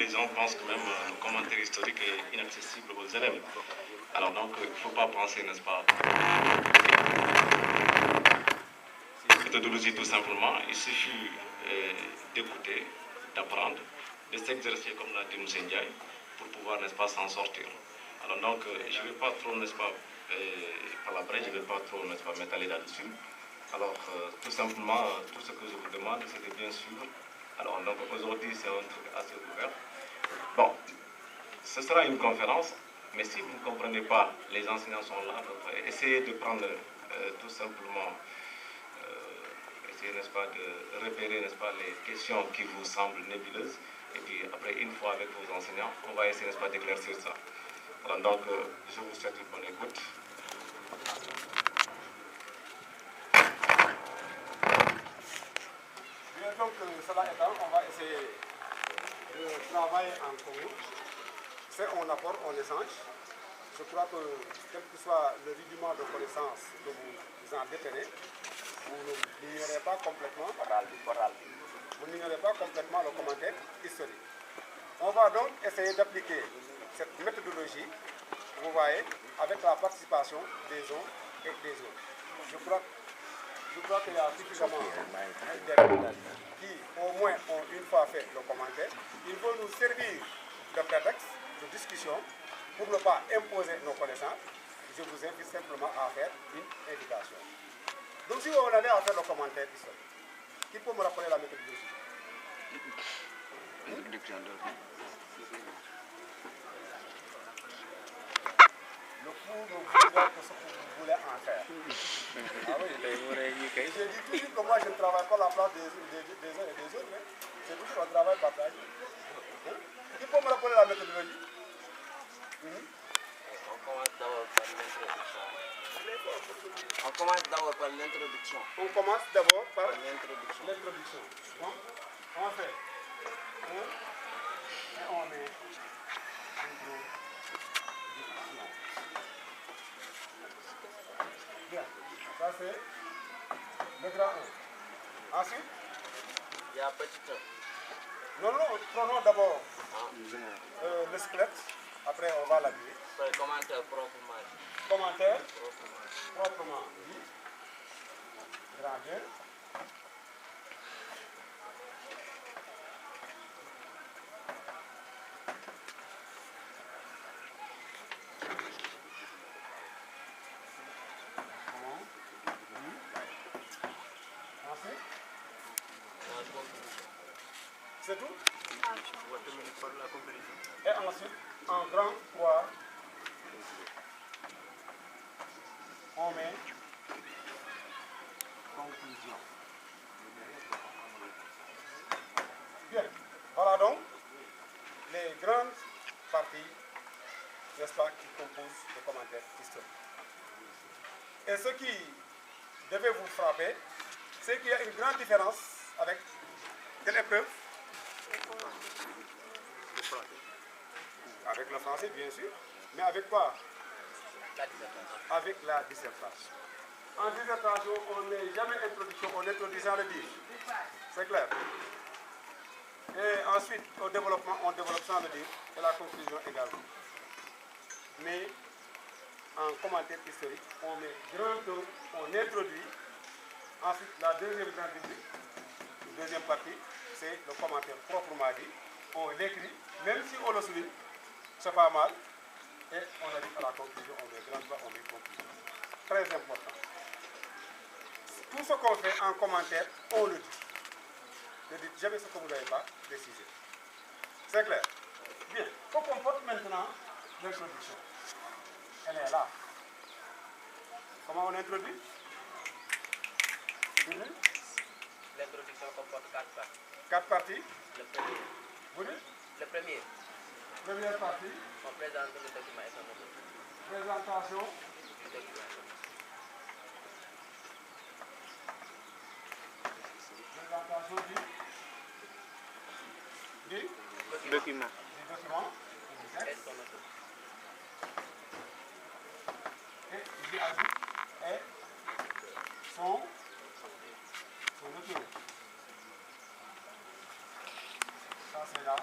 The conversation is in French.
les gens pensent que même le commentaire historique est inaccessible aux élèves. Alors donc, il ne faut pas penser, n'est-ce pas, méthodologie tout simplement. Il suffit d'écouter, d'apprendre, de s'exercer comme l'a dit M. Ndiaye pour pouvoir, n'est-ce pas, s'en sortir. Alors donc, je ne vais pas trop, n'est-ce pas, palabrer, je ne vais pas trop, n'est-ce pas, m'étaler là-dessus. Alors, tout simplement, tout ce que je vous demande, c'est de bien suivre. Alors, donc, aujourd'hui, c'est un truc assez ouvert. Bon, ce sera une conférence, mais si vous ne comprenez pas, les enseignants sont là, donc essayez de prendre tout simplement, essayez, n'est-ce pas, de repérer, n'est-ce pas, les questions qui vous semblent nébuleuses. Et puis, après, une fois avec vos enseignants, on va essayer, n'est-ce pas, d'éclaircir ça. Alors, donc, je vous souhaite une bonne écoute. Donc, cela étant, on va essayer de travailler en commun. C'est un apport, on échange. Je crois que, quel que soit le rudiment de connaissance que vous en détenez, vous n'ignorez pas complètement, vous n'ignorez pas complètement le commentaire historique. On va donc essayer d'appliquer cette méthodologie, vous voyez, avec la participation des uns et des autres. Je crois qu'il y a suffisamment d'élèves qui, au moins, ont une fois fait le commentaire. Il faut nous servir de prétexte de discussion pour ne pas imposer nos connaissances. Je vous invite simplement à faire une invitation. Donc, si vous allez à faire le commentaire historique, qui peut me rappeler la méthodologie? Le pour ne vous dire que ce que vous voulez en faire. Ah oui. J'ai dit toujours que moi je ne travaille pas à la place des uns et des autres. Hein. C'est toujours un travail partagé. Hein? Qui peut me rappeler la méthodologie? On commence d'abord par l'introduction. On commence d'abord par l'introduction. On commence d'abord par l'introduction. Bon, on fait. Et on met l'introduction. Bien, ça c'est le grand 1. Ensuite, Il y a petit 1. non, prenons d'abord le squelette, après on va l'habiller. Commentaire proprement dit. Commentaire proprement dit. Grand 2. C'est tout? Et ensuite, en grand 3, on met conclusion. Bien, voilà donc les grandes parties, n'est-ce pas, qui composent le commentaire historique. Et ce qui devait vous frapper, c'est qu'il y a une grande différence avec quelle épreuve? Avec le français, bien sûr. Mais avec quoi? La dissertation. Avec la dissertation. En dissertation, on n'est jamais introduction, on introduit sans le dire. C'est clair. Et ensuite, au développement, on développe sans le dire. Et la conclusion également. Mais en commentaire historique, on met grand tour, on introduit. Ensuite, la deuxième grande deuxième partie, c'est le commentaire proprement dit. On l'écrit, même si on le souligne, c'est pas mal. Et on arrive à la conclusion, on met grand bas, on met conclusion. Très important. Tout ce qu'on fait en commentaire, on le dit. Ne dites jamais ce que vous n'avez pas précisé. C'est clair? Bien. Que comporte maintenant l'introduction? Elle est là. Comment on introduit? L'introduction comporte 4 parties. 4 parties? Le premier. Vous dites? Le premier. Première partie. On présente le document et son objectif. Présentation. Du document. Présentation du Document. Du document. Et son objectif. Et j'y ajoute et son auteur. Ça c'est là.